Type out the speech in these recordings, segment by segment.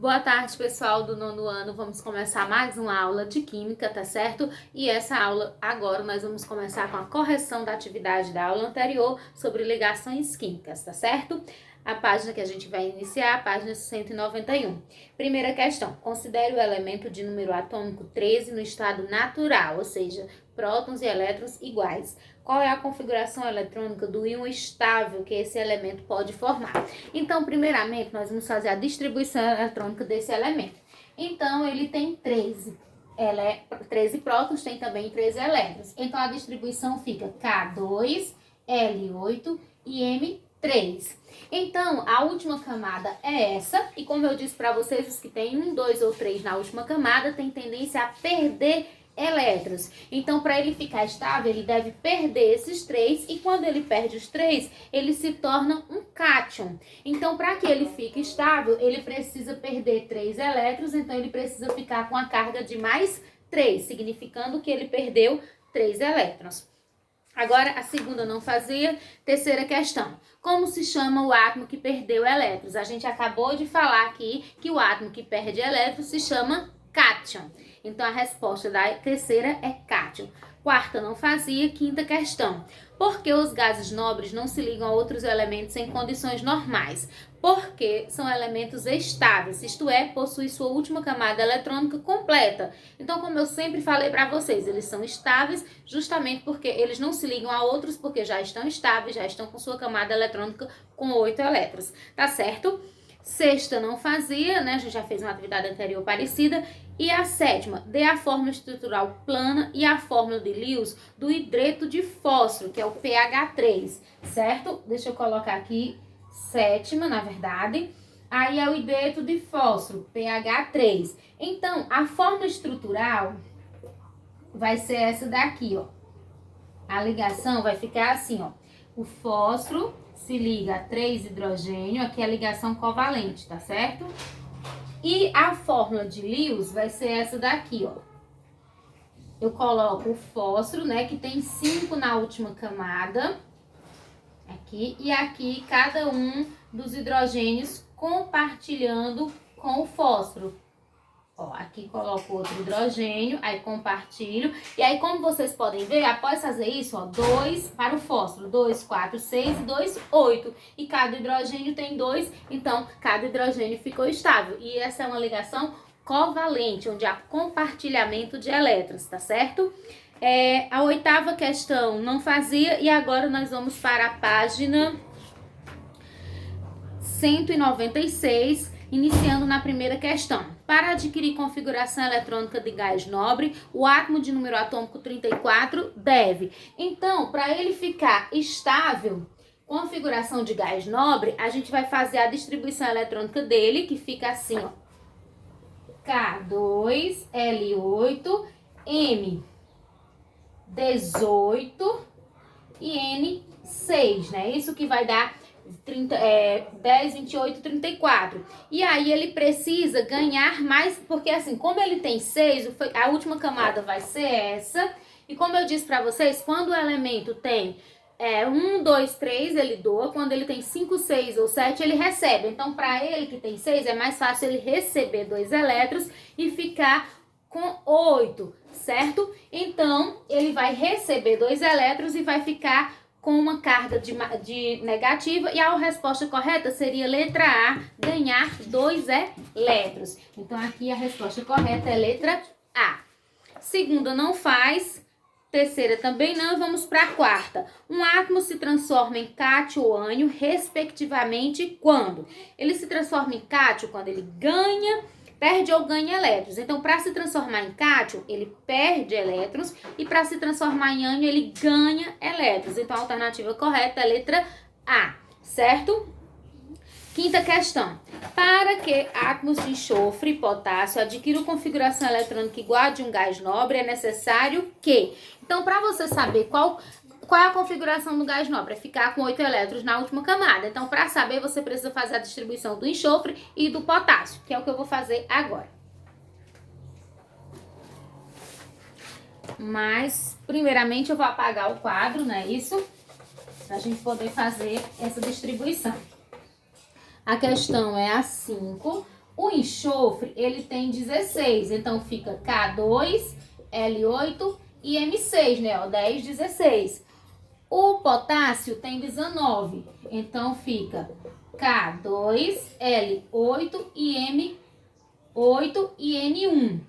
Boa tarde, pessoal do nono ano. Vamos começar mais uma aula de Química, tá certo? E essa aula, agora, nós vamos começar com a correção da atividade da aula anterior sobre ligações químicas, tá certo? A página que a gente vai iniciar é a página 191. Primeira questão. Considere o elemento de número atômico 13 no estado natural, ou seja, prótons e elétrons iguais. Qual é a configuração eletrônica do íon estável que esse elemento pode formar? Então, primeiramente, nós vamos fazer a distribuição eletrônica desse elemento. Então, ele tem 13 prótons, tem também 13 elétrons. Então, a distribuição fica K2, L8 e M3. Então, a última camada é essa. E como eu disse para vocês, os que tem 1, 2 ou 3 na última camada têm tendência a perder elétrons. Então, para ele ficar estável, ele deve perder esses 3, e quando ele perde os 3, ele se torna um cátion. Então, para que ele fique estável, ele precisa perder 3 elétrons, então ele precisa ficar com a carga de mais 3, significando que ele perdeu 3 elétrons. Agora, a segunda não fazia. Terceira questão. Como se chama o átomo que perdeu elétrons? A gente acabou de falar aqui que o átomo que perde elétrons se chama cátion. Então, a resposta da terceira é cátion. Quarta não fazia. Quinta questão. Por que os gases nobres não se ligam a outros elementos em condições normais? Porque são elementos estáveis, isto é, possuem sua última camada eletrônica completa. Então, como eu sempre falei para vocês, eles são estáveis justamente porque eles não se ligam a outros, porque já estão estáveis, já estão com sua camada eletrônica com 8 elétrons, tá certo? Sexta não fazia, né? A gente já fez uma atividade anterior parecida. E a sétima, dê a fórmula estrutural plana e a fórmula de Lewis do hidreto de fósforo, que é o pH3, certo? Deixa eu colocar aqui, sétima, na verdade. Aí é o hidreto de fósforo, pH3. Então, a fórmula estrutural vai ser essa daqui, ó. A ligação vai ficar assim, ó. O fósforo se liga a 3 hidrogênio, aqui é a ligação covalente, tá certo? E a fórmula de Lewis vai ser essa daqui, ó. Eu coloco o fósforo, né, que tem 5 na última camada, aqui, e aqui cada um dos hidrogênios compartilhando com o fósforo. Ó, aqui coloco outro hidrogênio, aí compartilho. E aí, como vocês podem ver, após fazer isso, ó, 2 para o fósforo, 2, 4, 6 e 2, 8. E cada hidrogênio tem 2, então cada hidrogênio ficou estável. E essa é uma ligação covalente, onde há compartilhamento de elétrons, tá certo? A oitava questão não fazia, e agora nós vamos para a página 196, iniciando na primeira questão. Para adquirir configuração eletrônica de gás nobre, o átomo de número atômico 34 deve. Então, para ele ficar estável, configuração de gás nobre, a gente vai fazer a distribuição eletrônica dele, que fica assim, ó. K2, L8, M18 e N6, né? Isso que vai dar 10, 28, 34. E aí ele precisa ganhar mais, porque assim, como ele tem 6, a última camada vai ser essa. E como eu disse para vocês, quando o elemento tem 1, 2, 3, ele doa. Quando ele tem 5, 6 ou 7, ele recebe. Então, para ele que tem 6, é mais fácil ele receber 2 elétrons e ficar com 8, certo? Então, ele vai receber 2 elétrons e vai ficar com uma carga de negativa, e a resposta correta seria letra A, ganhar 2 elétrons. Então, aqui a resposta correta é letra A. Segunda não faz, terceira também não, vamos para a quarta. Um átomo se transforma em cátion ou ânion, respectivamente, quando? Ele se transforma em cátion quando ele perde ou ganha elétrons. Então, para se transformar em cátion, ele perde elétrons, e para se transformar em ânion, ele ganha elétrons. Então, a alternativa correta é a letra A, certo? Quinta questão. Para que átomos de enxofre e potássio adquiram configuração eletrônica igual a de um gás nobre, é necessário que... Então, para você saber qual é a configuração do gás nobre? É ficar com 8 elétrons na última camada. Então, para saber, você precisa fazer a distribuição do enxofre e do potássio, que é o que eu vou fazer agora. Mas, primeiramente, eu vou apagar o quadro, não é isso? Para a gente poder fazer essa distribuição. A questão é a 5. O enxofre, ele tem 16, então fica K2, L8 e M6, né? Ó, 10, 16. O potássio tem 19, então fica K2, L8 e M8 e N1.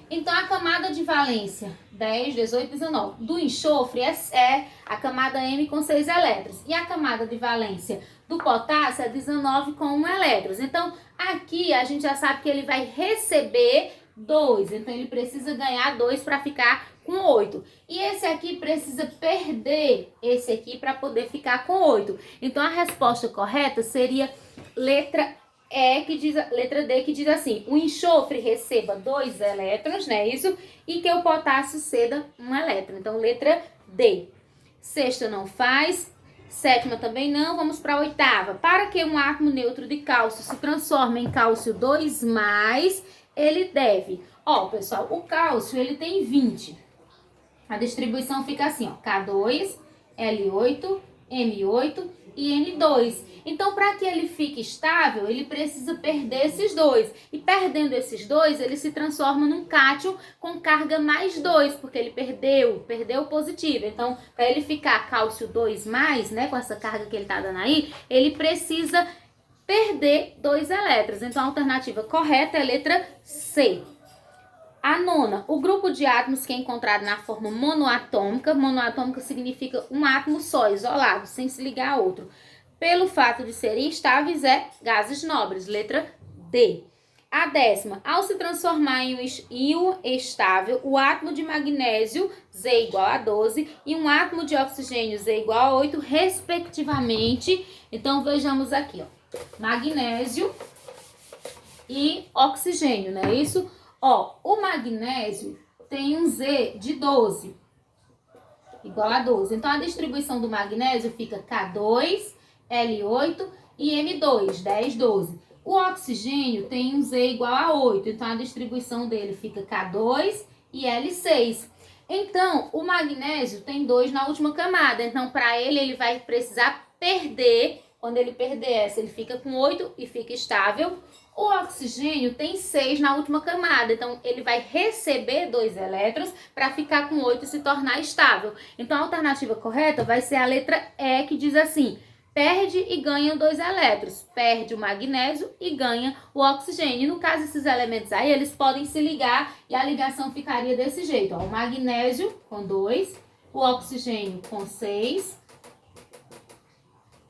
Então, a camada de valência 10, 18, 19 do enxofre é a camada M com 6 elétrons. E a camada de valência do potássio é 19 com 1 elétron. Então, aqui a gente já sabe que ele vai receber 2. Então, ele precisa ganhar 2 para ficar com 8. E esse aqui precisa perder esse aqui para poder ficar com 8. Então, a resposta correta seria letra letra D, que diz assim: o enxofre receba 2 elétrons, né? Isso, e que o potássio ceda 1 elétron. Então, letra D. Sexta não faz, sétima também não. Vamos para a oitava. Para que um átomo neutro de cálcio se transforme em cálcio 2+, ele deve. Ó, pessoal, o cálcio ele tem 20. A distribuição fica assim, ó: K2, L8, M8 e N2. Então, para que ele fique estável, ele precisa perder esses 2. E perdendo esses 2, ele se transforma num cátion com carga mais 2, porque ele perdeu o positivo. Então, para ele ficar cálcio 2+, né, com essa carga que ele está dando aí, ele precisa perder 2 elétrons. Então, a alternativa correta é a letra C. A nona, o grupo de átomos que é encontrado na forma monoatômica. Monoatômica significa um átomo só, isolado, sem se ligar a outro. Pelo fato de serem estáveis, é gases nobres, letra D. A décima, ao se transformar em um íon estável, o átomo de magnésio, Z igual a 12, e um átomo de oxigênio, Z igual a 8, respectivamente. Então, vejamos aqui, ó, magnésio e oxigênio, não é isso? Ó, o magnésio tem um Z de 12, igual a 12. Então, a distribuição do magnésio fica K2, L8 e M2, 10, 12. O oxigênio tem um Z igual a 8, então a distribuição dele fica K2 e L6. Então, o magnésio tem 2 na última camada, então para ele vai precisar perder. Quando ele perder essa, ele fica com 8 e fica estável. O oxigênio tem 6 na última camada, então ele vai receber 2 elétrons para ficar com 8 e se tornar estável. Então a alternativa correta vai ser a letra E, que diz assim: perde e ganha 2 elétrons. Perde o magnésio e ganha o oxigênio. No caso, esses elementos aí, eles podem se ligar e a ligação ficaria desse jeito, ó. O magnésio com 2, o oxigênio com 6.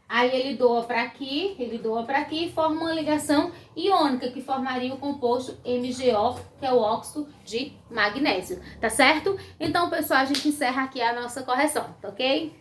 Aí ele doa para aqui e forma uma ligação iônica que formaria o composto MgO, que é o óxido de magnésio, tá certo? Então, pessoal, a gente encerra aqui a nossa correção, tá ok?